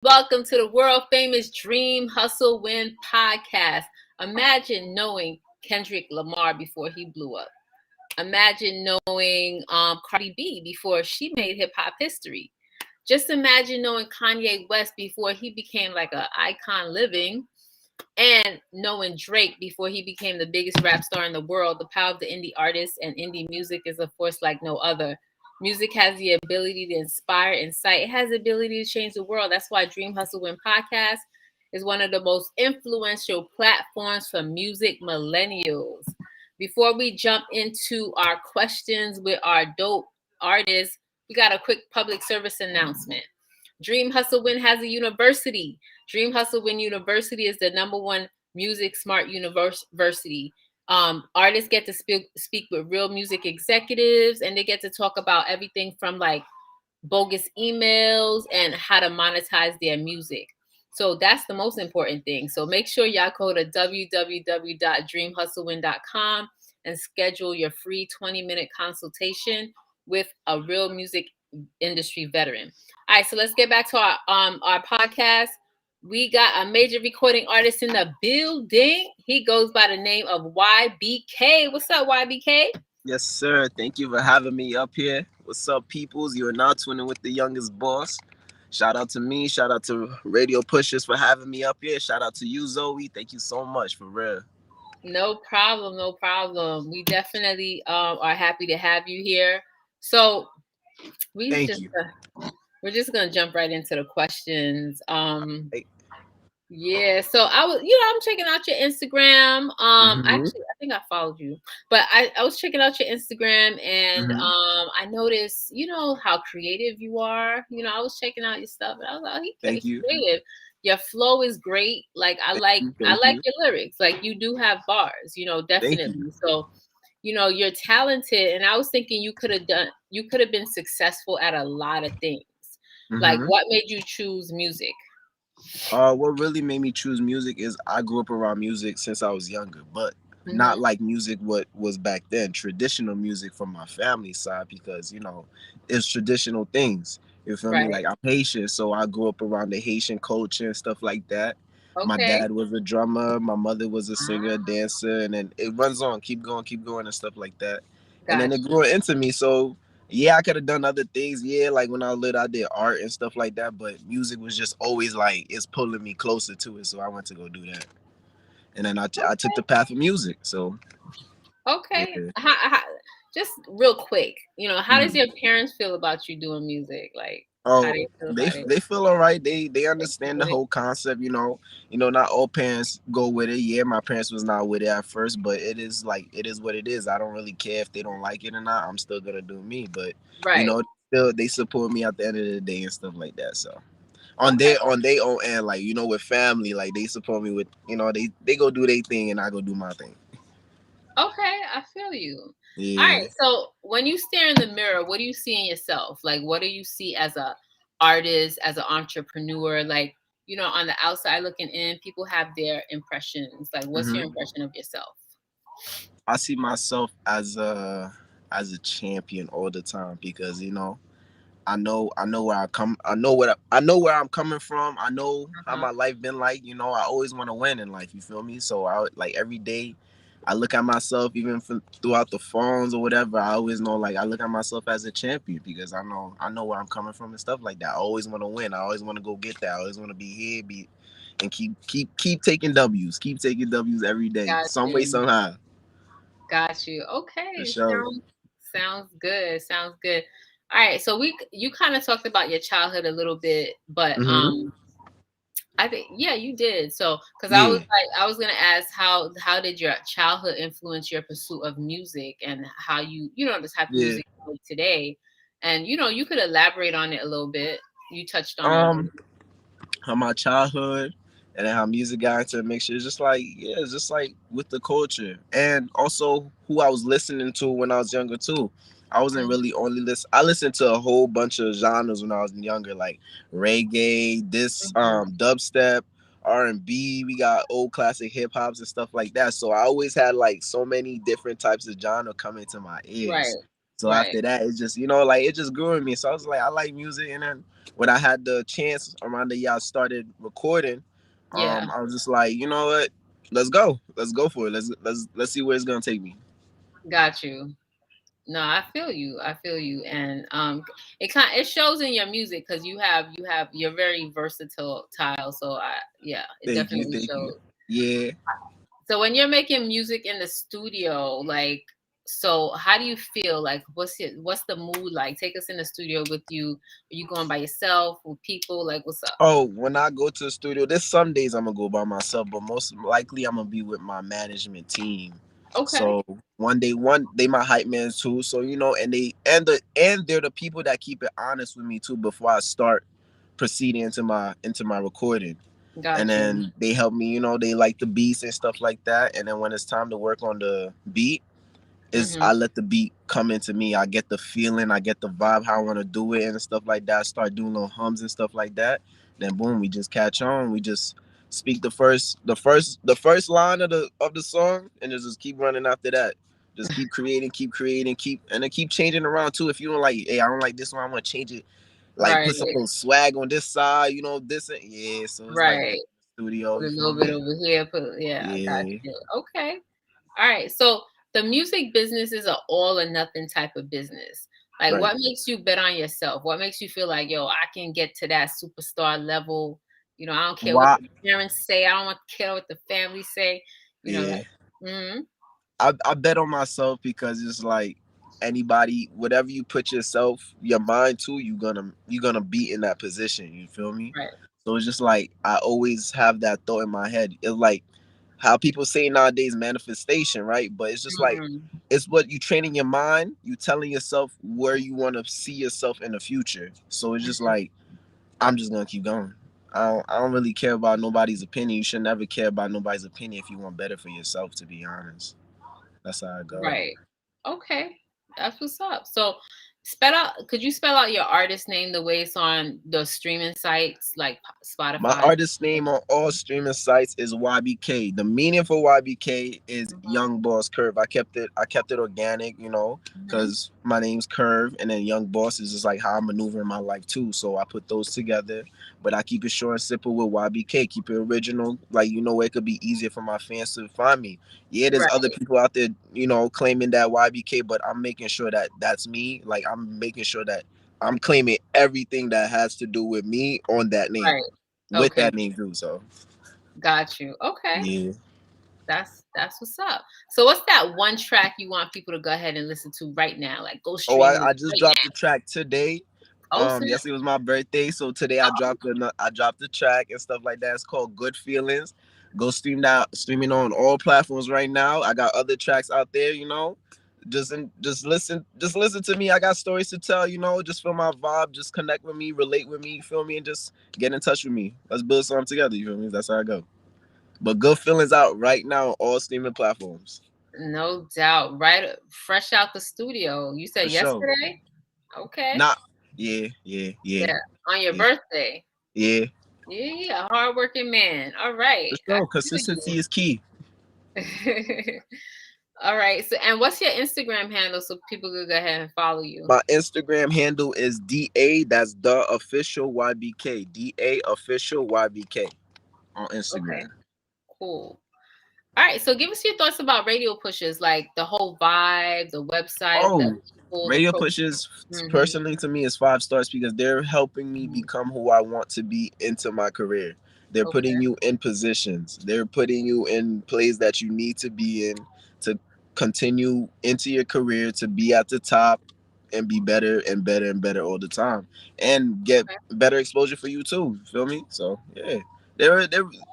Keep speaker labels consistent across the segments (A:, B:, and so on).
A: Welcome to the world famous Dream Hustle Win podcast. Imagine knowing Kendrick Lamar before he blew up. Imagine knowing Cardi B before she made hip hop history. Just imagine knowing Kanye West before he became like an icon living, and knowing Drake before he became the biggest rap star in the world. The power of the indie artist and indie music is a force like no other. Music has the ability to inspire, incite. It has the ability to change the world. That's why Dream Hustle Win podcast is one of the most influential platforms for music millennials. Before we jump into our questions with our dope artists, we got a quick public service announcement. Dream Hustle Win has a university. Dream Hustle Win University is the #1 music smart university. Artists get to speak with real music executives, and they get to talk about everything from like bogus emails and how to monetize their music. So that's the most important thing. So make sure y'all go to www.dreamhustlewin.com and schedule your free 20-minute consultation with a real music industry veteran. All right, so let's get back to our podcast. We got a major recording artist in the building. He goes by the name of YBK. What's up, YBK?
B: Yes, sir. Thank you for having me up here. What's up, peoples? You are now tuning with the youngest boss. Shout out to me. Shout out to Radio Pushers for having me up here. Shout out to you, Zoe. Thank you so much, for real.
A: No problem. No problem. We definitely are happy to have you here. So
B: Thank you.
A: we're just gonna jump right into the questions.
B: Hey.
A: Yeah, so I'm checking out your Instagram. Actually, I think I followed you, but I was checking out your Instagram, and I noticed, how creative you are. I was checking out your stuff, and I was like, oh, he's creative. Your flow is great. Like I like your lyrics. Like you do have bars, definitely. So, you're talented, and I was thinking you could have been successful at a lot of things. Like what made you choose music?
B: What really made me choose music is I grew up around music since I was younger, but not like music what was back then, traditional music from my family side, because it's traditional things. You feel me? Like I'm Haitian, so I grew up around the Haitian culture and stuff like that. Okay. My dad was a drummer, my mother was a singer, dancer, and then it runs on, keep going and stuff like that. And then it grew into me. So yeah, I could have done other things. Yeah, like when I was little, I did art and stuff like that. But music was just always like it's pulling me closer to it. So I went to go do that, and then I took the path of music. So
A: okay, yeah. Just real quick, how does your parents feel about you doing music? Like, how
B: they feel all right. They understand the whole concept. Not all parents go with it. Yeah, my parents was not with it at first, but it is what it is. I don't really care if they don't like it or not. I'm still gonna do me. But still they support me at the end of the day and stuff like that. So on their own end, like with family, like they support me with they go do their thing and I go do my thing.
A: Okay, I feel you.
B: Yeah.
A: All right, so when you stare in the mirror, what do you see in yourself? Like, what do you see as a artist, as an entrepreneur? Like, on the outside looking in, people have their impressions. Like, what's your impression of yourself?
B: I see myself as a champion all the time because I know where I know where I'm coming from. I know how my life been like. I always want to win in life. You feel me? So I like every day. I look at myself, even throughout the phones or whatever. I always know, like, I look at myself as a champion because I know where I'm coming from and stuff like that. I always want to win. I always want to go get that. I always want to be here, and keep taking W's. Keep taking W's every day, some way, somehow.
A: Got you. Okay.
B: For sure.
A: Sounds good. Sounds good. All right. So you kind of talked about your childhood a little bit, but I think you did. So because I was gonna ask how did your childhood influence your pursuit of music and how you the type of music you make today, and you could elaborate on it a little bit. You touched on
B: how my childhood and then how music got into the mixture. It's just like with the culture and also who I was listening to when I was younger too. I wasn't really only I listened to a whole bunch of genres when I was younger, like reggae, dubstep, R&B. We got old classic hip hops and stuff like that. So I always had like so many different types of genre coming to my ears. Right. So after that, it's just it just grew in me. So I was like, I like music, and then when I had the chance around the year I started recording,
A: Yeah,
B: I was just like, you know what, let's go for it, let's see where it's gonna take me.
A: got you. No, I feel you. I feel you, and it shows in your music because you're very versatile. So yeah, it definitely
B: Thank you.
A: shows.
B: Yeah.
A: So when you're making music in the studio, like, so how do you feel? Like, what's the mood like? Take us in the studio with you. Are you going by yourself with people? Like, what's up?
B: Oh, when I go to the studio, there's some days I'm gonna go by myself, but most likely I'm gonna be with my management team.
A: Okay,
B: So one they my hype man too. So and they're the people that keep it honest with me too before I start proceeding into my recording. And
A: got you.
B: then they help me, they like the beats and stuff like that. And then when it's time to work on the beat, is
A: Hmm.
B: I let the beat come into me. I get the feeling, I get the vibe, how I want to do it and stuff like that. I start doing little hums and stuff like that. Then boom, we just catch on. We just speak the first line of the song, and just keep running after that. Just keep creating, keep changing around too. If you don't like, hey, I don't like this one, I want to change it. Like
A: Right,
B: put some little swag on this side, this and yeah. So it's like that
A: right.
B: studio.
A: Put
B: You
A: a
B: feel
A: little bit
B: me?
A: over here. Yeah, I got
B: Yeah.
A: you. Okay. All right. So the music business is an all or nothing type of business. Like,
B: Right.
A: what makes you bet on yourself? What makes you feel like, yo, I can get to that superstar level? I don't care what
B: Why?
A: the parents say. I don't want to care what the family say.
B: Yeah.
A: Like, mm-hmm.
B: I bet on myself because it's like anybody, whatever you put your mind to, you're gonna be in that position. You feel me?
A: Right.
B: So it's just like I always have that thought in my head. It's like how people say nowadays manifestation, right? But it's just like
A: Mm-hmm.
B: it's what you training your mind, you telling yourself where you want to see yourself in the future. So it's just like I'm just gonna keep going. I don't really care about nobody's opinion. You should never care about nobody's opinion if you want better for yourself, to be honest. That's how I go.
A: Right. Okay. That's what's up. So could you spell out your artist name the way it's on the streaming sites like
B: My
A: Spotify?
B: artist name on all streaming sites is YBK. The meaning for YBK is
A: Mhm.
B: Young Boss Curve. I kept it organic,
A: Mhm.
B: because my name's Curve, and then Young Boss is just like how I maneuver in my life too. So I put those together, but I keep it short and simple with YBK. Keep it original, like it could be easier for my fans to find me. Yeah, there's other
A: Right.
B: people out there, claiming that YBK, but I'm making sure that that's me. Like I'm making sure that I'm claiming everything that has to do with me on that name
A: Right.
B: with
A: Okay.
B: that name too. So
A: Got you. Okay.
B: yeah.
A: That's what's up. So what's that one track you want people to go ahead and listen to right now? Like go
B: Oh,
A: stream it
B: I just
A: right
B: dropped the track today.
A: now. Oh, snap.
B: Yesterday was my birthday, so today I dropped the track and stuff like that. It's called Good Feelings. Go streaming on all platforms right now. I got other tracks out there. Just listen to me. I got stories to tell. Just feel my vibe. Just connect with me, relate with me. You feel me? And just get in touch with me. Let's build something together. You feel me? That's how I go. But Good Feelings out right now on all streaming platforms.
A: No doubt. Right, fresh out the studio. You
B: For
A: said
B: sure.
A: yesterday? Okay.
B: Not. Yeah, yeah, yeah,
A: Yeah. On your
B: yeah,
A: birthday.
B: yeah.
A: Yeah, yeah, hardworking man. All right.
B: For
A: I
B: sure.
A: feel
B: Consistency is key.
A: you. All right. So, and what's your Instagram handle so people could go ahead and follow you?
B: My Instagram handle is DA. That's the official YBK. DA official YBK on
A: Okay.
B: Instagram.
A: Cool. All right. So, give us your thoughts about radio pushes, like the whole vibe, the website, the
B: Oh,
A: people, the
B: radio
A: pro.
B: pushes
A: Mm-hmm.
B: personally to me is 5 stars because they're helping me
A: Mm-hmm.
B: become who I want to be into my career. They're
A: Okay.
B: putting you in positions. They're putting you in plays that you need to be in to continue into your career to be at the top and be better and better and better all the time and get
A: Okay.
B: better exposure for you too. Feel me? So yeah, they're
A: All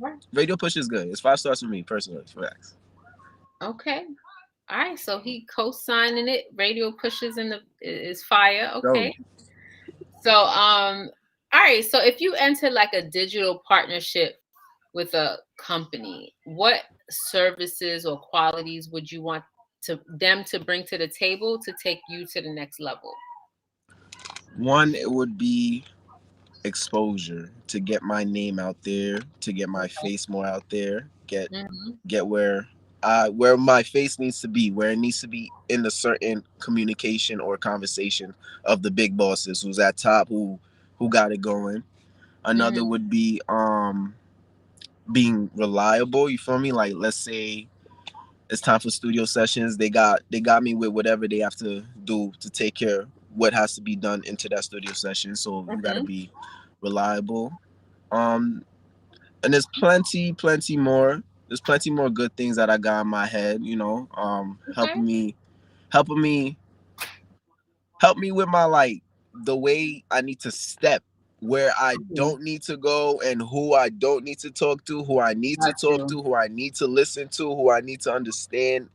A: right.
B: radio push is good. It's 5 stars for me personally. Facts.
A: Okay. All right. So he co-signing it. Radio pushes in the is fire.
B: So
A: Okay. So all right. So if you enter like a digital partnership with a company, what services or qualities would you want to bring to the table to take you to the next level?
B: one, it would be exposure to get my name out there, to get my
A: Okay.
B: face more out there,
A: Hmm.
B: get where my face needs to be, where it needs to be in the certain communication or conversation of the big bosses who's at top, who got it going. Another
A: Mm-hmm.
B: would be being reliable. You feel me? Like, let's say it's time for studio sessions. They got me with whatever they have to do to take care of what has to be done into that studio session. So you got to
A: Mm-hmm.
B: be reliable. Um, and there's plenty more. There's plenty more good things that I got in my head.
A: Okay.
B: Helping me help me with my like the way I need to step, where I
A: Mm-hmm.
B: don't need to go, and who I don't need to talk to, who I need to
A: Got
B: talk
A: you.
B: to, who I need to listen to, who I need to understand,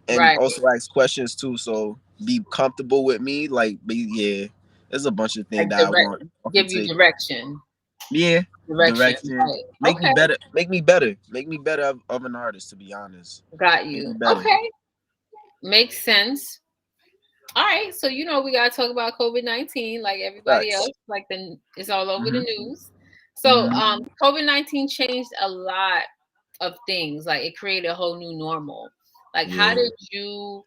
B: and
A: Right.
B: also ask questions too. So be comfortable with me. Like, yeah, there's a bunch of things
A: Like
B: that I
A: direct,
B: want to
A: give you
B: take.
A: direction.
B: Yeah,
A: Direction.
B: direction.
A: Right.
B: Make me
A: Okay.
B: better. Make me better of an artist. To be honest,
A: Got
B: make me
A: you.
B: better.
A: Okay. Makes sense. All right. So we gotta talk about COVID-19 like everybody
B: Facts.
A: else. Like it's all over the
B: Hmm.
A: news. So
B: Hmm.
A: COVID-19 changed a lot of things. Like it created a whole new normal. Like how
B: Yeah.
A: did you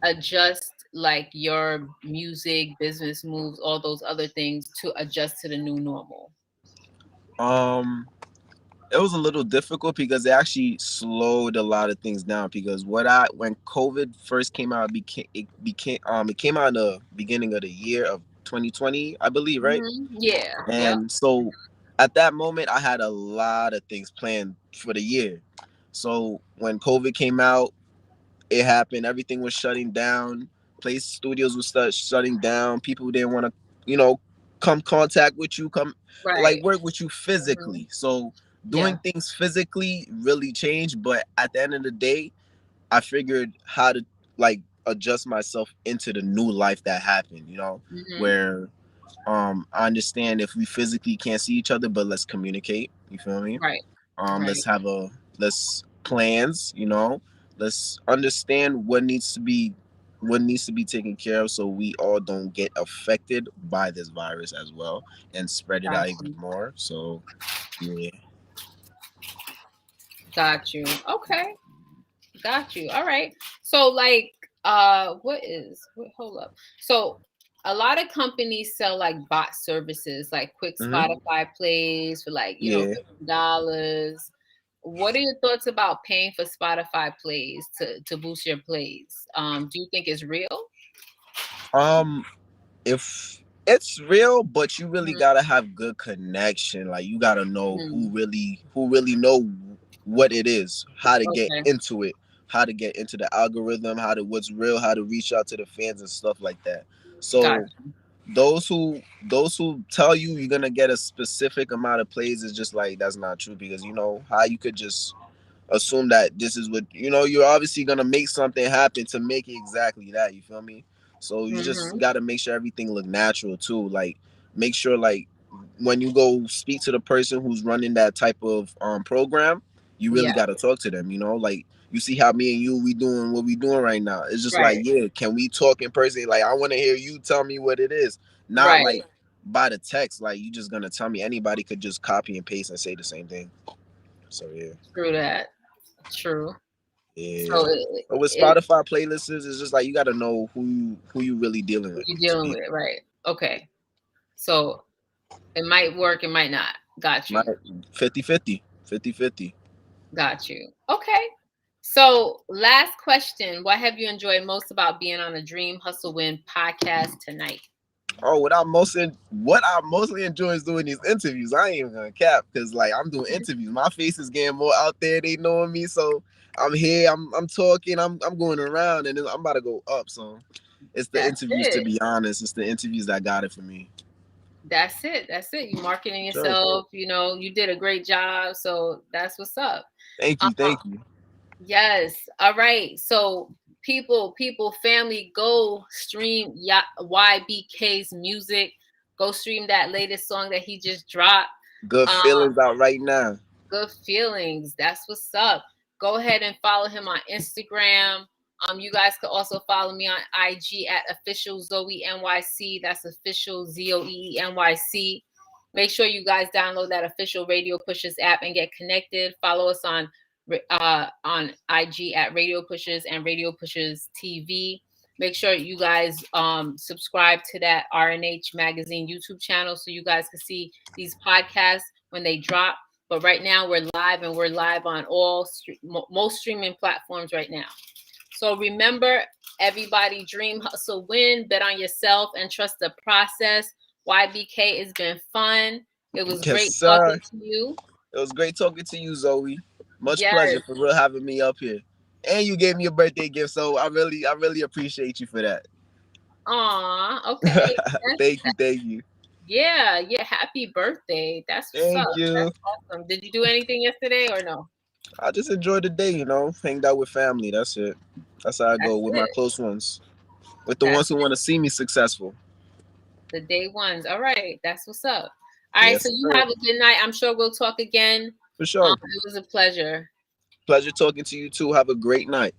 A: adjust like your music, business moves, all those other things to adjust to the new normal?
B: Um. It was a little difficult because it actually slowed a lot of things down. Because when COVID first came out, it came out in the beginning of the year of 2020, I believe, right?
A: Yeah. Yep.
B: And so at that moment, I had a lot of things planned for the year. So when COVID came out, it happened. Everything was shutting down. Place studios would start shutting down. People didn't want to, you know, come contact with you, come like
A: Right.
B: work with you
A: Hmm.
B: physically. So
A: Yeah.
B: doing things physically really changed. But at the end of the day, I figured how to like adjust myself into the new life that happened.
A: Hmm.
B: Where I understand if we physically can't see each other, but let's communicate. You feel me?
A: Right. Right.
B: Let's plans. Let's understand what needs to be taken care of, so we all don't get affected by this virus as well and spread it
A: Got
B: out even
A: you.
B: more. So yeah.
A: Got you. Okay. Got you. All right. So like hold up. So a lot of companies sell like bot services like quick
B: Hmm.
A: Spotify plays for like,
B: Yeah.
A: $50. What are your thoughts about paying for Spotify plays to boost your plays? Do you think it's real?
B: Um, if it's real, but you really
A: Mhm.
B: gotta have good connection. Like you gotta know who
A: Mhm.
B: really know what it is, how to get
A: Okay.
B: into it, how to get into the algorithm, what's real, how to reach out to the fans and stuff like that.
A: Got
B: So those who tell you you're gonna get a specific amount of plays is just like that's not true, because you know how you could just assume that this is what you're obviously gonna make something happen to make it exactly that. You feel me? So you
A: you.
B: just
A: Mhm.
B: gotta make sure everything look natural too. Like make sure like when you go speak to the person who's running that type of program, you really
A: Yeah.
B: gotta talk to them. Like you see how me and you we doing what we doing right now. It's just like,
A: Right.
B: yeah, can we talk in person? Like I want to hear you tell me what it is, not
A: Right.
B: like by the text. Like you just gonna tell me. Anybody could just copy and paste and say the same thing. So yeah.
A: True that. True.
B: Yeah.
A: So
B: But with
A: it
B: Spotify playlists, it's just like you got to know who you really dealing
A: who
B: with.
A: you
B: To
A: dealing
B: be
A: with, right? Okay. So it might work, it might not. Got
B: my
A: you.
B: 50-50, 50-50.
A: Got you. Okay. So last question. What have you enjoyed most about being on the Dream Hustle Win podcast tonight?
B: Oh, what I mostly enjoy is doing these interviews. I ain't even gonna cap, because like I'm doing interviews. My face is getting more out there. They knowing me, so I'm here. I'm talking. I'm going around, and then I'm about to go up. So it's the
A: That's
B: interviews. To
A: it.
B: be honest, it's the interviews that got it for me.
A: That's it. That's it. You marketing
B: Sure.
A: yourself, you did a great job. So that's what's up.
B: Thank
A: Um,
B: you. Thank you.
A: yes. All right. So people, family, go stream YBK's music. Go stream that latest song that he just dropped.
B: Good
A: Um,
B: feelings out right now.
A: Good feelings. That's what's up. Go ahead and follow him on Instagram. You guys could also follow me on IG at official Zoe NYC. That's official ZOEENYC. Make sure you guys download that official Radio Pushers app and get connected. Follow us on IG at Radio Pushers and Radio Pushers TV. Make sure you guys subscribe to that RNH Magazine YouTube channel so you guys can see these podcasts when they drop. But right now we're live, and we're live on all most streaming platforms right now. So remember, everybody, dream, hustle, win, bet on yourself, and trust the process. YBK, it's been fun. It was
B: Yes,
A: great
B: sir.
A: talking to you.
B: It was great talking to you, Zoe. Much
A: Yes.
B: pleasure for real having me up here. And you gave me a birthday gift, so I really appreciate you for that.
A: Aw, okay.
B: Thank you.
A: Yeah, happy birthday. That's what's up.
B: Thank you.
A: That's awesome. Did you do anything yesterday or no?
B: I just enjoyed the day, hanged out with family. That's it. That's how I go
A: That's
B: with my
A: it.
B: close ones, with the
A: That's
B: ones who want to see me successful.
A: the day ones. All right. That's what's up. All right. So
B: Yes,
A: you
B: sir.
A: have a good night. I'm sure we'll talk again.
B: For sure.
A: It was a pleasure.
B: Pleasure talking to you too. Have a great night.